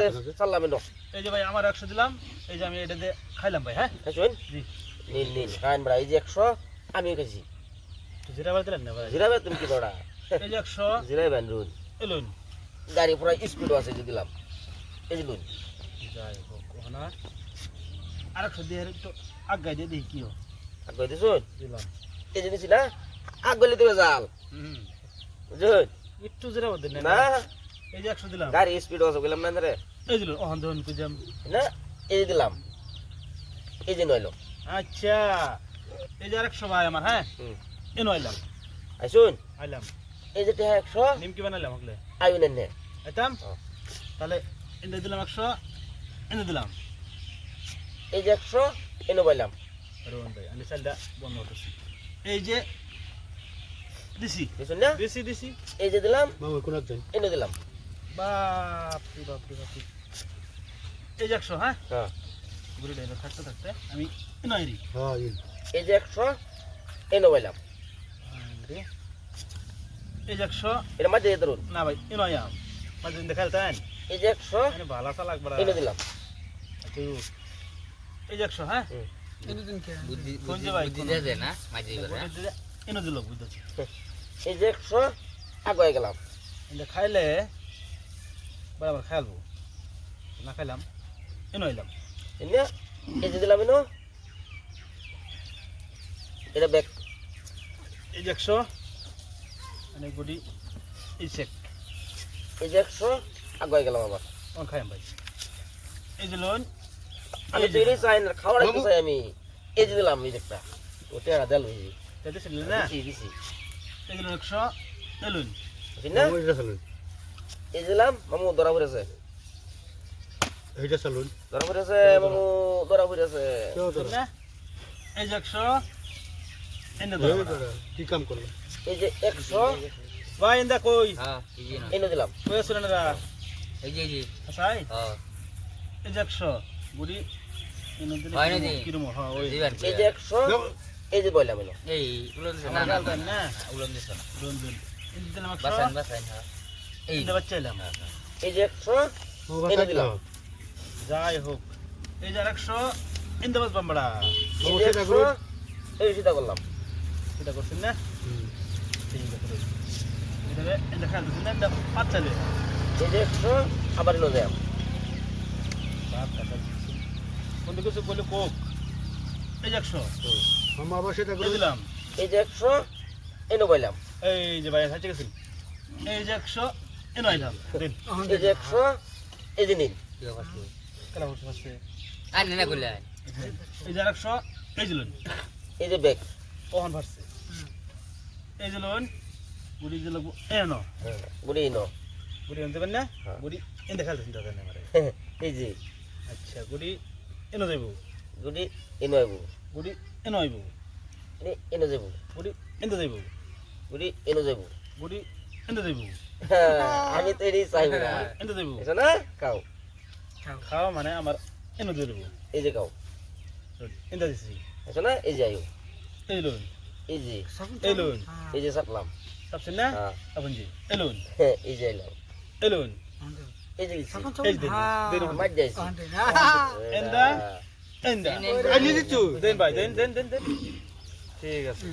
যে সালাম নো এই যে ভাই আমার 100 দিলাম এই যে আমি এটা দিয়ে খাইলাম ভাই হ্যাঁ খাইছেন জি নিন নিন খান ভাই এই যে 100 আমি খাইছি তো জিরা বার দিলেন না ভাই জিরা বে তুমি কি দড়া এই যে 100 জিরা বানরুন এলুন গাড়ি পুরো স্পিড আছে যে দিলাম এই যে লুন যাই হোক ওনা আর 100 দিয়ে একটু আগাই দিয়ে দেখি কি হয় আর কই দিছুন দিলাম এই যে দিছি না আগ গলি দিবে জাল বুঝুন একটু জিরা বার দিন না এই যে 100 দিলাম গাড়ি স্পিড আছে বললাম না রে এই দিল ওহন দহন কুজাম না এই যে দিলাম এই যে নইলো আচ্ছা এই যে 100 ভাই আমার হ্যাঁ এ নইলাম আইছুন আইলাম এই যে 100 নিমকি বানাইলাম হকলে আইবেন নে আইতাম তাহলে এনে দিলাম 100 এনে দিলাম এই যে 100 এনে বললাম রোহন ভাই আমি চালটা বন্ধ করতেছি এই যে দিছি দিছুন না দিছি এই যে দিলাম মামা কোন একজন এনে দিলাম বাপ রে বাপ এই যে 100 হ্যাঁ হ্যাঁ ঘুরে ডাইলো থাকতে থাকতে আমি এনাইরি হ্যাঁ এই যে 100 এনে বললাম রে এই যে 100 এটা মাঝে ধরুন না ভাই এনাইয়াম মাঝে দেখালতেন এই যে 100 মানে ভালো চালাক বড় এনে দিলাম আচ্ছা এই যে 100 হ্যাঁ এনে দিন কে বুদ্ধি বুদ্ধি দে না মাঝে করে এনে দিল বুঝছি এই যে 100 আগে গেলাম এটা খাইলে বরাবর খাইলবো না খাইলাম এনাইলাম এনে এই যে দিলাম এনে এটা ব্যাক এই যে 100 মানে গুডি এই চেক এই যে 100 আগে গেলাম আবার কোন খাইম ভাই এই যে লোন আমি তো এই চাই না খাওয়ার একটু চাই আমি এই যে দিলাম এই একটা ওটা আর দেল হইছি এটা ছিল না দিছি এই যে 100 এলুন বুঝছেন না এই যে দিলাম মামু ধরা পড়েছে এইটা চালুন ধরা পড়েছে মামু ধরা পড়েছে না এই যে 100 এনে দাও কি কাম করলো এই যে 100 ভাই এন্দা কই হ্যাঁ এই যে না এনে দিলাম কই আছেন না এই যে আসাই হ্যাঁ এই যে 100 গুডি এনে দিলে হয় না জি? কিরম হ্যাঁ ওই দিবেন এই যে 100 এই যে বললাম এনে এই উলন না না না উলন দিছ না লোন দিন এনে দিলাম 100 বাসান হ্যাঁ এই এনে বাচ্চাইলাম এই যে 100 এনে দিলাম যাই হোক এই যে 100 এনে বাস বাম্বড়া এই যে 100 এই সিধা করলাম এটা করছেন না ঠিক আছে এটা এনে খাল দিছেন না এটা পাচ্চালে এই যে 100 আবার এনে দেব বাপ কথা কোন কিছু বলে কোক এই যে 100 মামা আবার সেটা করে দিলাম এই যে 100 এনে বললাম এই যে ভাই সাথে গেছেন এই যে 100 এনে আইলাম দিন এই যে 100 এই যে নিন কালা বসে আছে আর না কইলা এই যে 100 এই যে লোন এই যে ব্যাগ ওহন ভারছে এই যে লোন গুড়ি যে লাগবো এনো গুড়ি ইনো গুড়ি আনতে পারেন না হ্যাঁ। গুড়ি এনে খাল দিন দাদা আমারে এই যে আচ্ছা গুড়ি এনো যাইব গুড়ি ইনো আইবো গুড়ি এনো আইব এনে যাবো গুড়ি এনে যাইব গুড়ি এনে যাবো গুড়ি এনে যাইব আমি তো এরই চাইব না এনে যাইব এটা না কাও খাওয়া মানে আমার এনে দিয়ে দেবো এই যে কাও এনে দিছি এটা না এই যে আইও এই লোন এই যে এই লোন এই যে সাপলাম সবসে না হ্যাঁ আপন জি এই লোন এই যে আইলাম এই লোন এই যে এই দিন দিন মার যাইছি এন্দা এন্দা দেন ভাই দেন ঠিক আছে